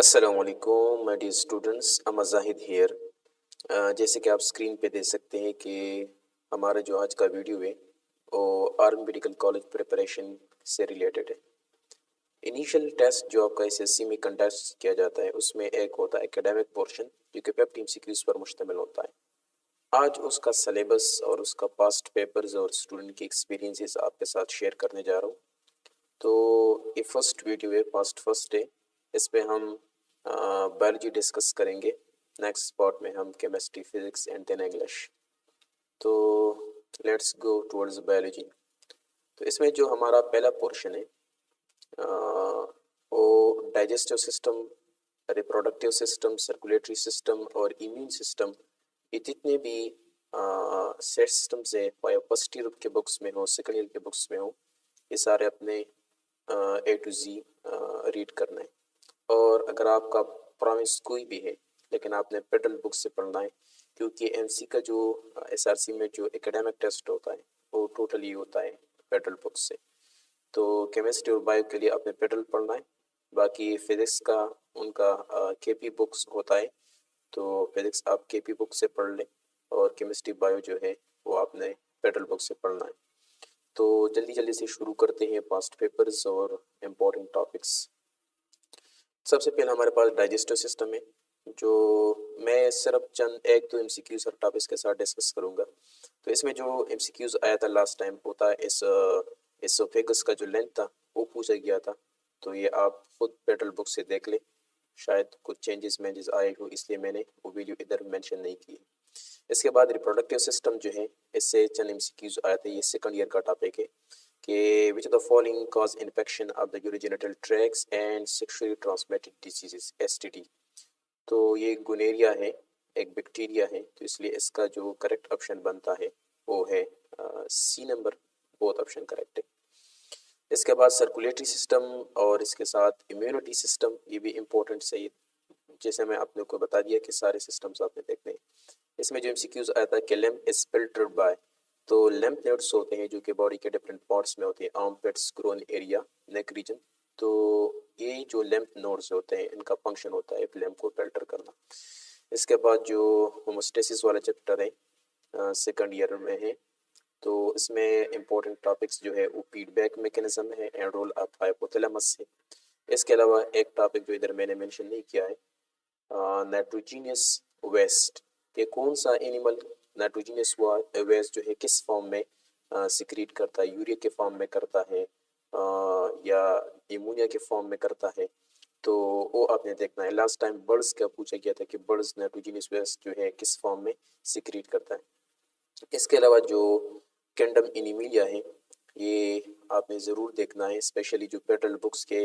अस्सलाम वालेकुम my dear students, अमा जाहिद हियर। जैसे कि आप स्क्रीन पे देख सकते हैं कि हमारा जो आज का वीडियो है वो आर्मी मेडिकल कॉलेज प्रिपरेशन से रिलेटेड है। इनिशियल टेस्ट जो आपका एसएससी में कंडक्ट किया जाता है उसमें एक होता है एकेडमिक पोर्शन जो कि 50 एमसीक्यूज पर मुश्तमिल होता है। आज उसका सिलेबस और उसका पास्ट पेपर्स और स्टूडेंट की एक्सपीरियंसेस आपके साथ शेयर करने जा रहा हूँ। तो ये फर्स्ट वीडियो है, फर्स्ट है। इस पे हम बायोलॉजी डिस्कस करेंगे। नेक्स्ट पार्ट में हम chemistry, physics and then English. तो लेट्स गो टुवर्ड्स बायोलॉजी। तो इसमें जो हमारा पहला पोर्शन है वो digestive system, reproductive system, circulatory system और इम्यून सिस्टम, ये जितने भी सेट सिस्टम्स है, चाहे फर्स्ट ईयर के बुक्स में हो, सेकेंड ईयर के बुक्स में हो, ये सारे अपने ए टू जी रीड करना है। और अगर आपका प्रॉमिस कोई भी है लेकिन आपने पेडल बुक से पढ़ना है, क्योंकि एमसी का जो एसआरसी में जो एकेडमिक टेस्ट होता है वो टोटली होता है पेडल बुक से। तो केमिस्ट्री और बायो के लिए आपने पेडल पढ़ना है। बाकी फिजिक्स का उनका केपी बुक्स होता है, तो फिजिक्स आप केपी बुक से पढ़ लें और केमिस्ट्री बायो जो है वो आपने पेडल बुक से पढ़ना है। तो जल्दी जल्दी से शुरू करते हैं पास्ट पेपर्स और इम्पोर्टेंट टॉपिक्स। सबसे पहले हमारे पास डाइजेस्टिव सिस्टम है, जो मैं सिर्फ चंद एक दो एमसीक्यूज हर टॉपिक्स के साथ डिस्कस करूंगा। तो इसमें जो एमसीक्यूज आया था लास्ट टाइम होता है इस एसोफेगस का जो लेंथ था वो पूछा गया था। तो ये आप खुद पेट्रोल बुक से देख ले, शायद कुछ चेंजेस मैंजेस आए हो इसलिए मैंने वो वीडियो इधर मेंशन नहीं की है। इसके बाद रिप्रोडक्टिव सिस्टम जो है, इससे चंद एमसीक्यूज आए थे। ये सेकंड ईयर का टॉपिक है कि which of the following cause infection of the urogenital tracts and sexually transmitted diseases STD. तो ये गुनेरिया है, एक बैक्टीरिया है, तो इसलिए इसका जो करेक्ट ऑप्शन बनता है वो है C number, both option correct है। इसके बाद सर्कुलेटरी सिस्टम और इसके साथ इम्यूनिटी सिस्टम, ये भी इम्पोर्टेंट है। जैसे मैं आपने को बता दिया कि सारे सिस्टम्स आपने देखने हैं। इसमें जो एमसीक्यूज आया था कि लिम्फ इज फिल्टर्ड बाय, तो लिम्फ नोड्स होते हैं जो कि बॉडी के डिफरेंट पार्ट्स में होते हैं, armpits, grown area, neck region. तो ये जो लिम्फ नोड्स होते हैं इनका फंक्शन होता है लिम्फ को फिल्टर करना। इसके बाद जो होमोस्टेसिस वाला चैप्टर है सेकंड ईयर में है, तो इसमें इम्पोर्टेंट टॉपिक्स जो है वो फीडबैक मैकेनिज्म है एंड रोल ऑफ हाइपोथैलेमस है। इसके अलावा एक टॉपिक जो इधर मैंने मेंशन नहीं किया है, नाइट्रोजीनियस वेस्ट, कि कौन सा एनिमल नाइट्रोजीनियस वेस्ट जो है किस फॉर्म में सिक्रीट करता है, यूरिया के फॉर्म में करता है या एमोनिया के फॉर्म में करता है। तो वो आपने देखना है। लास्ट टाइम बर्ड्स का पूछा गया था कि बर्ड्स नाइट्रोजीनियस वेस्ट जो है किस फॉर्म में सिक्रीट करता है। इसके अलावा जो कैंडम एनीमिलिया है ये आपने ज़रूर देखना है, स्पेशली जो पेट्रोल बुक्स के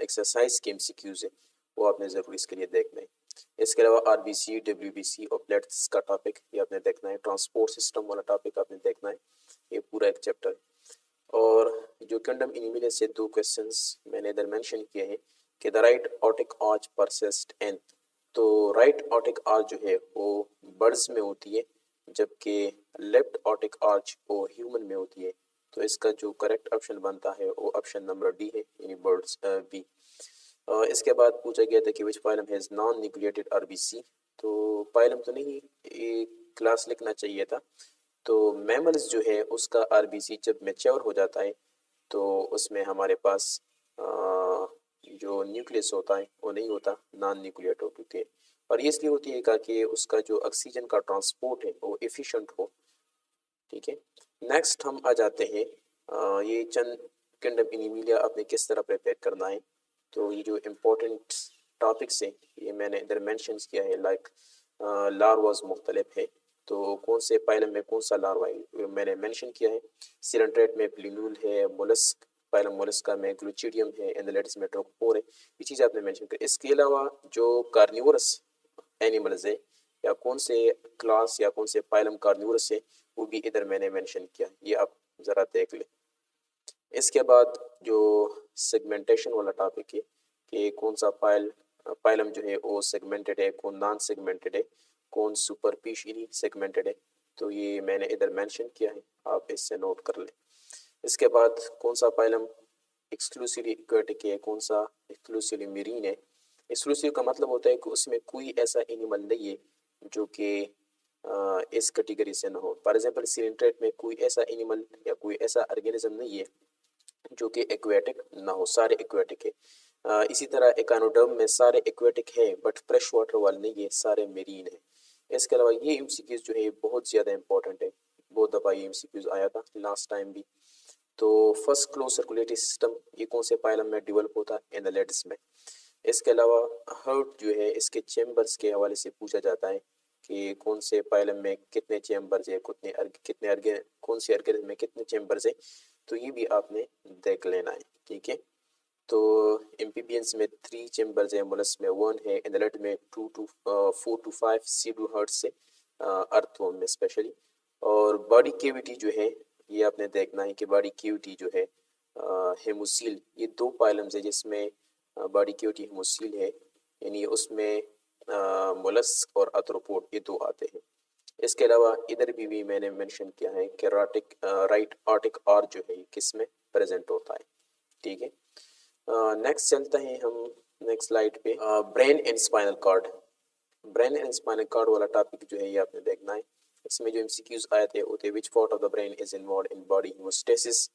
एक्सरसाइज के एमसीक्यूज है वो आपने ज़रूर इसके लिए देखना है। इसके अलावा आरबीसी, डब्ल्यूबीसी और प्लेट्स का टॉपिक ये आपने देखना है। ट्रांसपोर्ट सिस्टम वाला टॉपिक आपने देखना है, ये पूरा एक चैप्टर। और जो कैंडम एनीमिलिया से दो क्वेश्चंस मैंने इधर मेंशन किए हैं कि the right otic arch persist इन, तो राइट ऑटिक आर्च जो है वो बर्ड्स में होती है, जबकि लेफ्ट ऑटिक आर्च वो ह्यूमन में होती है। तो इसका जो करेक्ट ऑप्शन बनता है वो ऑप्शन नंबर डी है, यानी बर्ड्स बी। इसके बाद पूछा गया था कि which phylum has non nucleated RBC, तो फाइलम तो नहीं, ये क्लास लिखना चाहिए था। तो मैमल्स जो है उसका आरबीसी जब मैच्योर हो जाता है तो उसमें हमारे पास जो न्यूक्लियस होता है वो नहीं होता, नॉन न्यूक्लिएट होती है। और ये इसलिए होती है कि उसका जो ऑक्सीजन का ट्रांसपोर्ट है वो एफिशिएंट हो। ठीक है, नेक्स्ट हम आ जाते हैं ये चंद कैंडम एनीमिलिया आपने किस तरह प्रिपेयर करना है। तो ये जो इम्पोर्टेंट टॉपिक्स हैं ये मैंने इधर मेंशन किया है, लाइक लार्वास मुख्तलिफ है, तो कौन से फाइलम में कौन सा लार्वा है मैंने मेंशन किया है। सिलेंट्रेट में प्लिन्यूल है, मोलस्क फाइलम मोलस्का में ग्लूचिडियम है, एंडोलेट्स में ट्रोकोपोर है, ये चीज़ आपने मेंशन की। इसके अलावा जो कार्निवोरस एनिमल्स है या कौन से क्लास या कौन से फाइलम कार्निवोरस है वो भी इधर मैंने मेंशन किया, ये आप ज़रा देख लें। इसके बाद जो सेगमेंटेशन वाला टॉपिक है कि कौन सा फाइलम जो है वो सेगमेंटेड है, कौन नॉन सेगमेंटेड है, कौन सुपरफिशियली सेगमेंटेड है, तो ये मैंने इधर मेंशन किया है, आप इससे नोट कर लें। इसके बाद कौन सा फाइलम एक्सक्लूसिवली एक्वेटिक है, कौन सा एक्सक्लूसिवली मेरीन है, ایکسکلوسیو کا مطلب ہوتا ہے کہ اس میں کوئی ایسا اینیمل نہیں ہے جو کہ اس کیٹیگری سے نہ ہو. فار ایگزامپل سیلنٹریٹ میں کوئی ایسا اینیمل یا کوئی ایسا آرگینزم نہیں ہے جو کہ ایکویٹک نہ ہو، سارے ایکویٹک ہے. اسی طرح ایکانوڈرم میں سارے ایکویٹک ہیں بٹ فریش واٹر والے نہیں ہے، سارے میرین ہیں. اس کے علاوہ یہ ایم سی کیوز جو ہے بہت زیادہ امپورٹنٹ ہے، بہت دفعہ یہ ایم سی کیوز آیا تھا لاسٹ ٹائم بھی. تو فرسٹ کلوز سرکولیٹری سسٹم یہ کون سے پائلم میں ڈیولپ ہوتا ہے؟ اینیلیڈس میں. اس کے علاوہ ہارٹ جو ہے اس کے چیمبرز کے حوالے سے پوچھا جاتا ہے کہ کون سے پائلم میں کتنے چیمبرز ہیں، کون سی ارگن میں کتنے چیمبرز ہیں، تو یہ بھی آپ نے دیکھ لینا ہے. ٹھیک ہے، تو ایمپیبینس میں 3 چیمبرز ہیں، مولس میں 1 ہے، اینیلیڈ میں 4 to 5 سیڈو ہرٹ سے ارتھ وورم میں اسپیشلی. اور باڈی کیوٹی جو ہے یہ آپ نے دیکھنا ہے کہ باڈی کیوٹی جو ہے ہیموسیل، یہ 2 پائلمز ہیں جس میں باڈی کیوٹی ہیموسیل ہے، یعنی اس میں مولس اور اتروپوڈ یہ 2 آتے ہیں. اس کے علاوہ ادھر بھی میں نے منشن کیا ہے کہ رائٹ آرٹک آر جو ہے کس میں پریزنٹ ہوتا ہے. ٹھیک ہے، نیکسٹ چلتا ہے ہم نیکسٹ سلائڈ پہ. Brain and spinal cord. Brain and spinal cord والا ٹاپک جو ہے یہ آپ نے دیکھنا ہے. اس میں جو ایم سی کیوز آئے تھے ہوتے which part of the brain is involved in body homeostasis.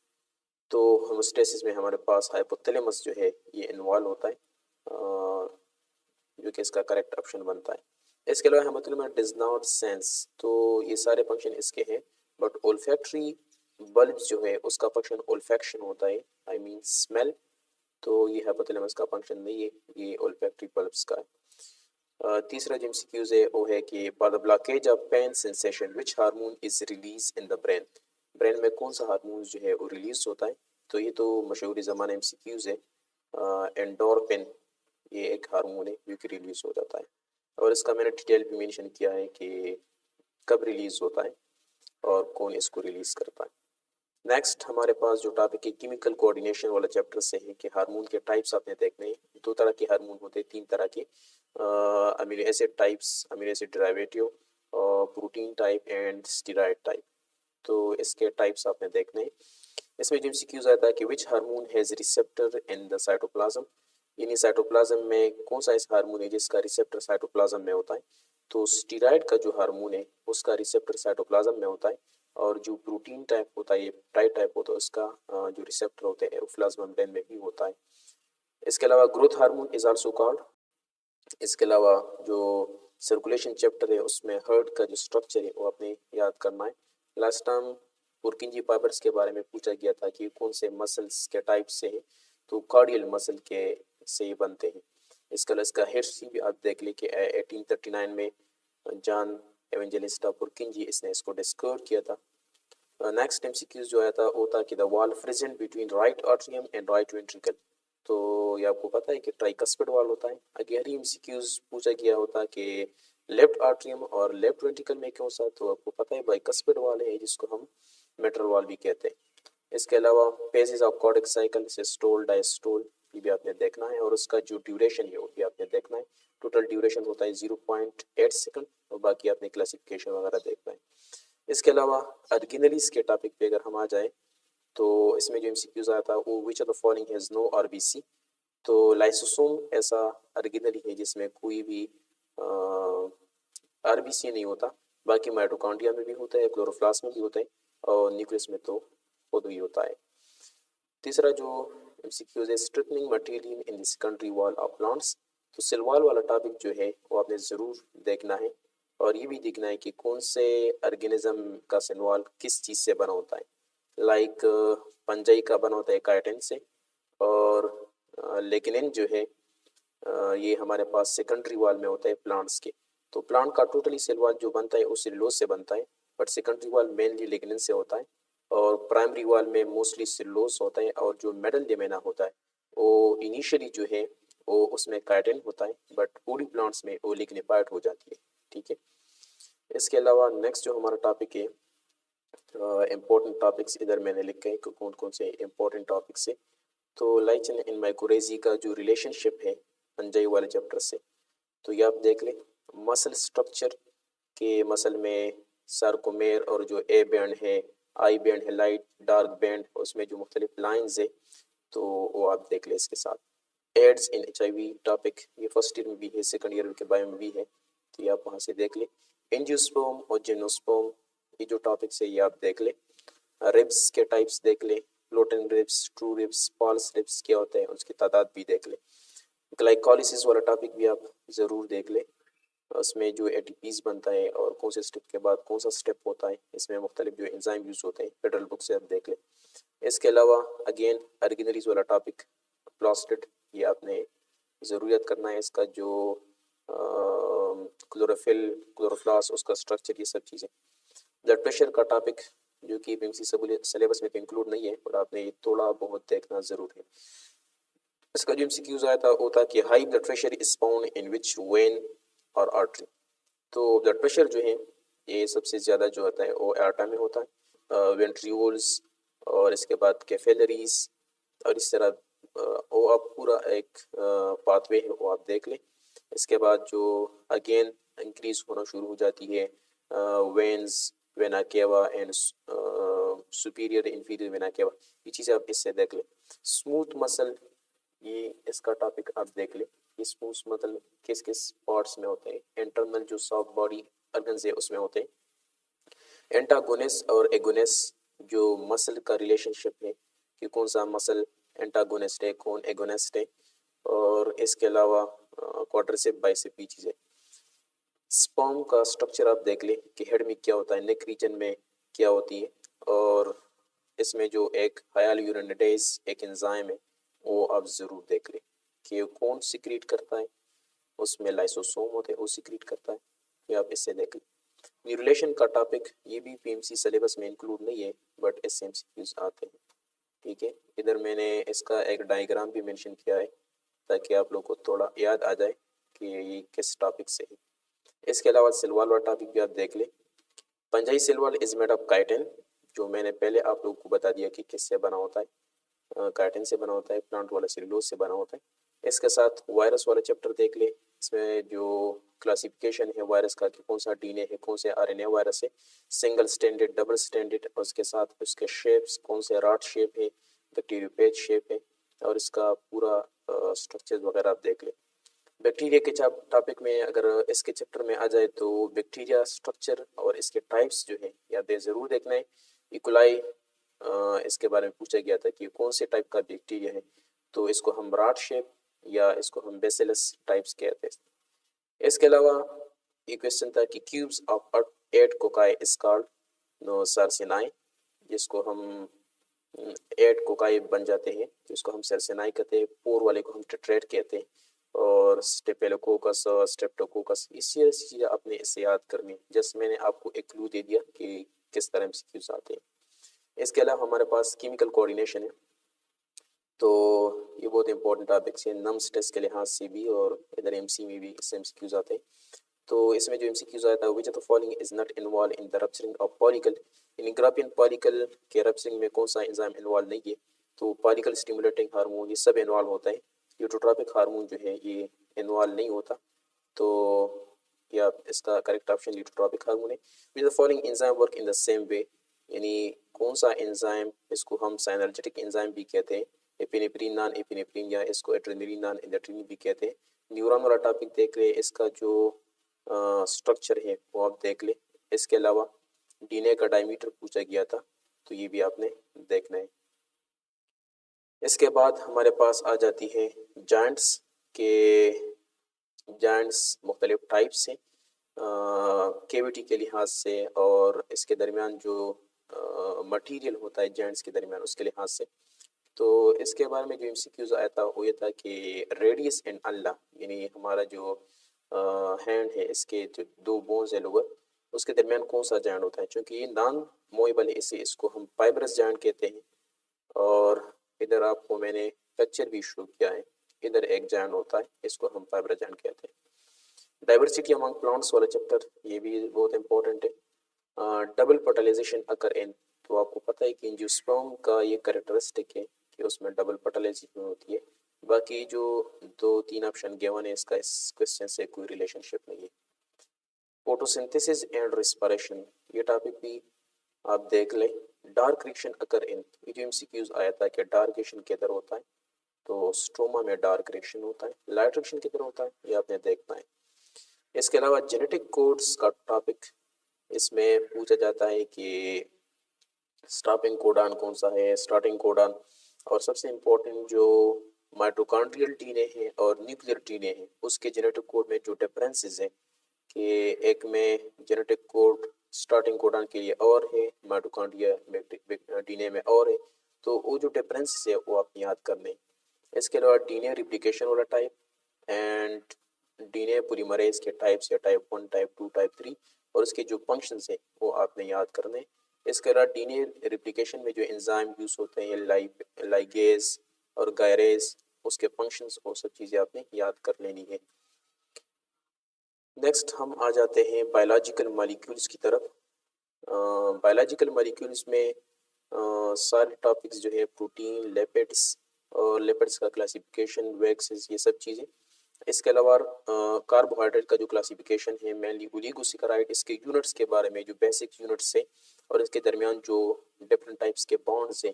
تو ہیموسٹیسس میں ہمارے پاس ہائپوتھیلیمس جو ہے یہ انوالو ہوتا ہے، جو کہ اس کا کریکٹ آپشن بنتا ہے. اس کے علاوہ ہیموتھیلیمس ڈز ناٹ سینس، تو یہ سارے فنکشن اس کے ہیں بٹ اولفیکٹری بلب جو ہے اس کا فنکشن اولفیکشن ہوتا ہے، آئی مین اسمیل. تو یہ ہائپوتھیلیمس کا فنکشن نہیں ہے، یہ اولفیکٹری بلبس کا ہے. تیسرا جو ایم سی کیوز ہے وہ ہے کہ for the blockage of pain sensation which hormone is release in the brain. Brain میں کون سا ہارمون جو ہے وہ ریلیز ہوتا ہے؟ تو یہ تو مشہور زمانہ ایم سی کیوز ہے. اینڈورفن یہ ایک ہارمون ہے جو کہ ریلیز ہو جاتا ہے، اور اس کا میں نے ڈیٹیل بھی مینشن کیا ہے کہ کب ریلیز ہوتا ہے اور کون اس کو ریلیز کرتا ہے. نیکسٹ ہمارے پاس جو ٹاپک ہے کیمیکل کوآرڈینیشن والا چیپٹر سے ہے کہ ہارمون کے ٹائپس آپ نے دیکھنے ہیں. 2 طرح کے ہارمون ہوتے ہیں، 3 طرح کے amino acid types, amino acid derivative, protein type and steroid type. تو اس کے ٹائپس آپ نے دیکھنے ہیں. اس میں جو ایم سی کیوز آتا ہے کہ which hormone has receptor in the cytoplasm, یعنی سائٹوپلازم میں کون سا ایسا ہارمون ہے جس کا ریسیپٹر سائٹوپلازم میں ہوتا ہے. تو اسٹیرائڈ کا جو ہارمون ہے اس کا ریسیپٹر سائٹوپلازم میں ہوتا ہے، اور جو پروٹین ٹائپ ہوتا ہے یہ ٹائپ ہوتا ہے اس کا جو ریسیپٹر ہوتے ہیں پلازما ممبرین میں ہی ہوتا ہے. اس کے علاوہ growth hormone is also called. اس کے علاوہ جو سرکولیشن چیپٹر ہے اس میں ہارٹ کا جو اسٹرکچر ہے وہ آپ نے یاد کرنا ہے. لاسٹ ٹائم پورکنجی فائبرس کے بارے میں پوچھا گیا تھا کہ کون سے مسلس کے ٹائپ سے ہیں، تو کارڈیل مسل کے سے ہی بنتے ہیں. اس کا ہسٹری بھی آپ دیکھ لیں کہ 1839 میں جان ایونجلسٹا پورکنجی اس نے اس کو ڈسکور کیا تھا. نیکسٹ ایم سی کیوز جو آیا تھا وہ تھا کہ the wall present between right atrium and right ventricle. تو یہ آپ کو پتہ ہے کہ ٹرائیکسپڈ وال ہوتا ہے. اگر ایم سی کیوز پوچھا گیا ہوتا کہ لیفٹ آٹریم اور لیفٹ وینٹریکل میں کون سا، تو آپ کو پتہ ہے بائیکسپڈ وال ہے جس کو ہم میٹرل وال بھی کہتے ہیں. اس کے علاوہ پیزز آف کارڈک سائیکل سسٹول ڈائسٹول یہ بھی آپ نے دیکھنا ہے، اور اس کا جو ڈیوریشن ہے وہ بھی آپ نے دیکھنا ہے. ٹوٹل ڈیوریشن ہوتا ہے 0.8 سیکنڈ، اور باقی آپ نے کلاسیفیکیشن وغیرہ دیکھنا ہے. اس کے علاوہ ارگینلیز کے ٹاپک پہ اگر ہم آ جائیں تو اس میں جو ایم سی کیوز آیا تھا وہ which of the following has no R B C. تو لائسوسوم ایسا ارگینلی ہے جس میں کوئی بھی آر بی سی نہیں ہوتا، باقی مائٹوکانڈریا میں بھی ہوتا ہے، کلوروفلاس میں بھی ہوتا ہے، اور نیوکلیس میں تو خود ہی ہوتا ہے. تیسرا جو ایم سی کیوز ہے اسٹرکننگ مٹیریل ان دی سیکنڈری وال آف پلانٹس. تو سیل وال والا ٹاپک جو ہے وہ آپ نے ضرور دیکھنا ہے، اور یہ بھی دیکھنا ہے کہ کون سے ارگینزم کا سیل وال کس چیز سے بنا ہوتا ہے. لائک پنجائی کا بنا ہوتا ہے کائٹن سے، اور لیگنین جو ہے یہ ہمارے پاس سیکنڈری وال میں ہوتا ہے پلانٹس کے. تو پلانٹ کا ٹوٹلی سیل وال جو بنتا ہے وہ سیلولوز سے بنتا ہے، بٹ سیکنڈری وال مینلی لیگنین سے ہوتا ہے، اور پرائمری وال میں موسٹلی سیلولوز ہوتا ہے، اور جو میڈل لیمینا ہوتا ہے وہ انیشلی جو ہے وہ اس میں کائٹن ہوتا ہے، بٹ پوری پلانٹس میں وہ لیگنیفائڈ ہو جاتی ہے. ٹھیک ہے. اس کے علاوہ نیکسٹ جو ہمارا ٹاپک ہے امپورٹنٹ ٹاپکس ادھر میں نے لکھے ہیں کہ کون کون سے امپورٹنٹ ٹاپکس ہیں. تو لائچن ان مائکوریزی کا جو ریلیشن شپ ہے پنجائی والے چیپٹر سے، تو یہ آپ دیکھ لیں. مسل سٹرکچر کے مسل میں سارکومیر اور جو اے بینڈ ہے، آئی بینڈ ہے، لائٹ ڈارک بینڈ، اس میں جو مختلف لائنز ہے تو وہ آپ دیکھ لیں اس کے ساتھ. एड्स इन HIV टॉपिक, ये फर्स्ट ईयर में भी है, सेकंड ईयर के बायो में भी है, तो ये आप वहाँ से देख लें। एंजियोस्पर्म और जिम्नोस्पर्म, ये जो टॉपिक्स है ये आप देख लें। रिब्स के टाइप्स देख लें, floating ribs, true ribs, false ribs क्या होते हैं, उसकी तादाद भी देख लें। ग्लाइकोलिसिस वाला टॉपिक भी आप ज़रूर देख लें, उसमें जो ATPs बनता है और कौन से स्टेप के बाद कौन सा स्टेप होता है, इसमें मुख्तलिफ जो एंजाइम यूज़ होते हैं, फेडरल बुक से आप देख लें। इसके अलावा अगेन ऑर्गेनरीज वाला टॉपिक प्लास्टिड, ये आपने ज़रूरत करना है, इसका जो क्लोरोफिल, क्लोरोप्लास्ट, उसका स्ट्रक्चर, ये सब चीज़ें। ब्लड प्रेशर का टॉपिक जो कि PMC सिलेबस में तो इंक्लूड नहीं है, पर आपने ये थोड़ा बहुत देखना ज़रूर है। इसका जो MCQs आया था होता कि high blood pressure is found in which when और आर्टरी। तो ब्लड प्रेशर जो है ये सबसे ज़्यादा जो होता है वो आर्टा में होता है, वेंट्रियोल्स और इसके बाद कैफेलरीज, और इस तरह वो आप पूरा एक पाथवे है वो आप देख लें। इसके बाद जो अगेन इंक्रीज होना शुरू हो जाती है veins, vena cava and superior inferior vena cava, ये चीज़ें आप इससे देख लें। स्मूथ मसल, ये इसका टॉपिक आप देख लें। ये स्मूथ मसल किस किस पार्ट्स में होते हैं, इंटरनल जो सॉफ्ट बॉडी ऑर्गन्स है उसमें होते हैं। एंटागोनिस्ट और एगोनिस्ट, जो मसल का रिलेशनशिप है कि कौन सा मसल एंटागोनिस्ट है, कौन एगोनिस्ट है, और इसके अलावा क्वाड्रिसेप, बाइसेप, ये चीज़ें। स्पर्म का स्ट्रक्चर आप देख लें कि हेड में क्या होता है, नेक रीजन में क्या होती है, और इसमें जो एक हायालुरोनिडेज एक एंजाइम है वो आप ज़रूर देख लें कि कौन सिक्रीट करता है, उसमें लाइसोसोम होते हैं वो सिक्रीट करता है, ये आप इससे देख लें। न्यूरिलेशन का टॉपिक ये भी PMC सिलेबस में इंक्लूड नहीं है, बट इससे MCQs आते हैं, ठीक है। इधर मैंने इसका एक डायग्राम भी मेंशन किया है ताकि आप लोग को थोड़ा याद आ जाए कि ये किस टॉपिक से है। इसके अलावा सिलवाल वाला टॉपिक भी आप देख लें। Fungi cell wall is made of chitin, जो मैंने पहले आप लोगों को बता दिया कि किससे बना होता है, काइटिन से बना होता है, प्लांट वाला सेलुलोज से बना होता है। इसके साथ वायरस वाला चैप्टर देख ले, इसमें जो क्लासिफिकेशन है वायरस का कि कौन सा DNA है, कौन से RNA वायरस है, सिंगल स्टैंडर्ड, डबल स्टैंडर्ड, और उसके साथ उसके शेप्स, कौन से रॉड शेप है, बैक्टीरियोपेज शेप है, और इसका पूरा स्ट्रक्चर वगैरह आप देख ले। बैक्टीरिया के टॉपिक में अगर इसके चैप्टर में आ जाए तो बैक्टीरिया स्ट्रक्चर और इसके टाइप्स जो है या दे ज़रूर देखना है। इकोलाई इसके बारे में पूछा गया था कि कौन से टाइप का बैक्टीरिया है, तो इसको हम रॉड शेप या इसको हम बेसिलस टाइप्स कहते हैं। इसके अलावा ये क्वेश्चन था कि cubes of 8 cocci is called no sarcinae, जिसको हम 8 कोकाई बन जाते हैं, जिसको हम सरसेनाई कहते हैं, पोर वाले को हम टेट्रेट कहते हैं, और स्टेपेलोकोकस और स्ट्रेप्टोकोकस, इसी चीज़ें आपने इससे याद करनी है। जस्ट मैंने आपको एक क्लू दे दिया कि किस तरह MCQs आते हैं। इसके अलावा हमारे पास केमिकल कोऑर्डिनेशन है, तो ये बहुत इंपॉर्टेंट टॉपिक्स है नम्स टेस्ट के लिहाज से भी, और इधर MC में भी इससे MCQs आते हैं। तो इसमें जो MCQs आता है, which of the following is not involve in the rupturing of follicle, in Graafian follicle के रप्चरिंग में कौन सा एंजाइम इन्वॉल्व नहीं है, तो पॉलिकल स्टिमुलेटिंग हार्मोन ये सब इन्वॉल्व होता है, यूटोट्रॉपिक हार्मोन जो है ये इन्वॉल्व नहीं होता, तो या इसका करेक्ट ऑप्शन यूटोट्रॉपिक हार्मोन है। Which the following enzyme work in the same way, यानी कौन सा एंजाइम, इसको हम साइनर्जेटिक एंजाइम भी कहते हैं, एपिनेफ्रिन, नॉन एपिनेफ्रिन, या इसको एड्रेनलिन, नॉन एड्रेनलिन भी कहते हैं। न्यूरॉन वाला टॉपिक देख रहे हैं, इसका जो स्ट्रक्चर है वो आप देख लें। इसके अलावा DNA का डायमीटर पूछा गया था, तो ये भी आपने देखना है। इसके बाद हमारे पास आ जाती है जॉइंट्स के, जॉइंट्स मुख्तलिफ टाइप्स हैं केविटी के लिहाज से, और इसके दरमियान जो मटेरियल होता है जॉइंट्स के दरमियान उसके लिहाज से। तो इसके बारे में जो MCQs आया था वो ये था कि रेडियस एंड अल्ला, यानी हमारा जो हैंड है, इसके जो 2 बोन्स है लोअर, उसके दरमियान कौन सा जॉइंट होता है, क्योंकि ये नॉन मूवेबल है इसे इसको हम फाइब्रस जॉइंट कहते हैं। और इधर आपको मैंने फ्रैक्चर भी शो किया है, इधर एक जॉइंट होता है, इसको हम फाइब्रस जॉइंट कहते हैं। डाइवर्सिटी अमंग प्लांट्स वाला चैप्टर ये भी बहुत इंपॉर्टेंट है। डबल फर्टिलाइजेशन अकर इन, तो आपको पता है कि एंजियोस्पर्म का ये कैरेक्टरिस्टिक है कि उसमें डबल फर्टिलाइजेशन होती है। बाकी जो 2-3 ऑप्शन गिवन है इसका इस क्वेश्चन से कोई रिलेशनशिप नहीं है। फोटोसिंथेसिस एंड रिस्पिरेशन, ये टॉपिक भी आप देख लें। डार्क रिएक्शन अकर इन, ये जो MCQs आया था कि डार्क रिएक्शन किधर होता है, تو اسٹروما میں ڈارک ریشن ہوتا ہے، لائٹ ریشن کی طرح ہوتا ہے، یہ آپ نے دیکھنا ہے۔ اس کے علاوہ جینیٹک کوڈز کا ٹاپک اس میں پوچھا جاتا ہے کہ اسٹاپنگ کوڈان کون سا ہے، اسٹارٹنگ کوڈان، اور سب سے امپورٹنٹ جو مائٹوکانڈریل ڈی این اے ہے اور نیوکلیئر ڈی این اے ہے اس کے جینیٹک کوڈ میں جو ڈفرینسز ہیں کہ ایک میں جینیٹک کوڈ اسٹارٹنگ کوڈان کے لیے اور ہے، مائٹوکانڈریا ڈی این اے میں اور ہے، تو وہ جو ڈفرینسز ہے وہ آپ یاد کر لیں۔ اس کے علاوہ ڈی این اے ریپلیکیشن والا type and D N A polymerase کے ٹائپس یا ٹائپ 1 ٹائپ 2 ٹائپ 3 اور اس کے جو فنکشنز ہیں وہ آپ نے یاد کرنے۔ اس کے علاوہ ڈی این اے ریپلیکیشن میں جو انزائم یوز ہوتے ہیں لائگیز اور گائریز، اس کے فنکشنز وہ سب چیزیں آپ نے یاد کر لینی ہے۔ نیکسٹ ہم آ جاتے ہیں بایولوجیکل مالیکیولز کی طرف۔ بایولوجیکل مالیکیولز میں سارے ٹاپکس جو ہے پروٹین، لیپڈس اور لیپڈس کا کلاسیفیکیشن، ویکسز، یہ سب چیزیں۔ اس کے علاوہ کاربوہائیڈریٹ کا جو کلاسیفیکیشن ہے مینلی اولیگوسیکرائڈ، اس کے یونٹس کے بارے میں جو بیسک یونٹس ہیں اور اس کے درمیان جو ڈفرنٹ ٹائپس کے بانڈز ہیں،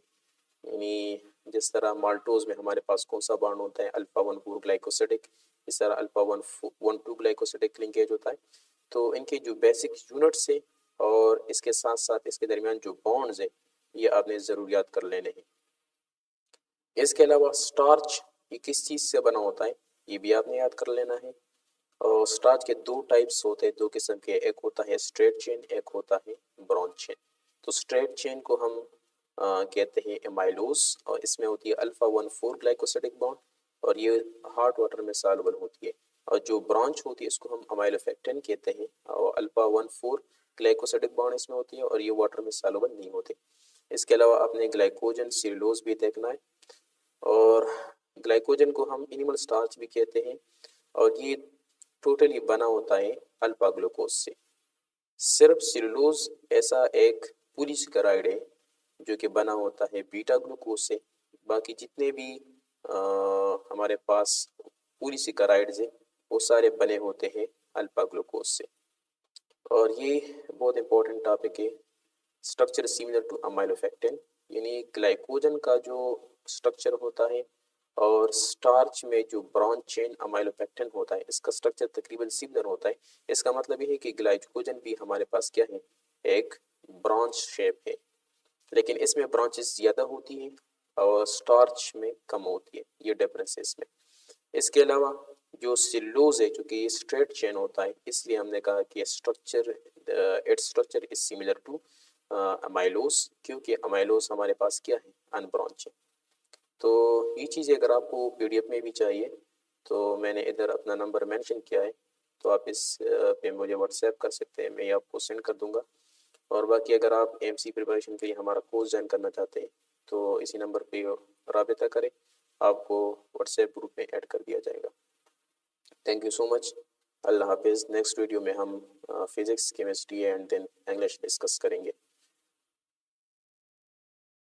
یعنی جس طرح مالٹوز میں ہمارے پاس کون سا بانڈ ہوتا ہے الفا 1,4 گلائکوسیڈک، اس طرح الفا 1,2 گلائکوسیڈک لنکیج ہوتا ہے، تو ان کے جو بیسک یونٹس ہیں اور اس کے ساتھ ساتھ اس کے درمیان جو بانڈز ہیں یہ آپ نے ضروریات کر لینے ہیں۔ اس کے علاوہ سٹارچ یہ کس چیز سے بنا ہوتا ہے یہ بھی آپ نے یاد کر لینا ہے۔ اور سٹارچ کے دو ٹائپس ہوتے ہیں، دو قسم کے، ایک ہوتا ہے اسٹریٹ چین، ایک ہوتا ہے برانچ چین۔ تو اسٹریٹ چین کو ہم کہتے ہیں ایمائلوز اور اس میں ہوتی ہے الفا 1,4 گلائکوسیڈک بانڈ اور یہ ہاٹ واٹر میں سالبل ہوتی ہے، اور جو برانچ ہوتی ہے اس کو ہم امائلوفیکٹین کہتے ہیں اور الفا 1,4 گلائکوسیڈک بانڈ اس میں ہوتی ہے اور یہ واٹر میں سالبل نہیں ہوتے۔ اس کے علاوہ آپ نے گلائکوجن سیلولوز بھی دیکھنا ہے، اور گلائکوجن کو ہم اینیمل سٹارچ بھی کہتے ہیں اور یہ ٹوٹلی بنا ہوتا ہے الفا گلوکوز سے۔ صرف سیلولوز ایسا ایک پولیسیکرائڈ ہے جو کہ بنا ہوتا ہے بیٹا گلوکوز سے، باقی جتنے بھی ہمارے پاس پولیسیکرائڈز ہیں وہ سارے بنے ہوتے ہیں الفا گلوکوز سے۔ اور یہ بہت امپورٹنٹ ٹاپک ہے، اسٹرکچر سیملر ٹو امائلوفیکٹین، یعنی گلائکوجن کا جو اسٹرکچر ہوتا ہے اور سٹارچ میں جو برانچ چین امائلوفیکٹین ہوتا ہے اس کا اسٹرکچر تقریباً سملر ہوتا ہے۔ اس کا مطلب یہ ہے کہ گلائکوجن بھی ہمارے پاس کیا ہے، ایک برانچ شیپ ہے، لیکن اس میں برانچز زیادہ ہوتی ہیں اور سٹارچ میں کم ہوتی ہے، یہ ڈفرینس ہے اس میں۔ اس کے علاوہ جو سیلولوز ہے چونکہ یہ اسٹریٹ چین ہوتا ہے اس لیے ہم نے کہا کہ it's structure is similar to amylose, کیونکہ امائلوز ہمارے پاس کیا ہے، ان برانچ ہے۔ تو یہ چیزیں اگر آپ کو پی ڈی ایف میں بھی چاہیے تو میں نے ادھر اپنا نمبر مینشن کیا ہے، تو آپ اس پہ مجھے واٹس ایپ کر سکتے ہیں، میں یہ آپ کو سینڈ کر دوں گا۔ اور باقی اگر آپ ایم سی پریپریشن کے لیے ہمارا کورس جوائن کرنا چاہتے ہیں تو اسی نمبر پہ رابطہ کریں، آپ کو واٹس ایپ گروپ میں ایڈ کر دیا جائے گا۔ تھینک یو سو مچ، اللہ حافظ۔ نیکسٹ ویڈیو میں ہم physics, chemistry and then English discuss کریں گے۔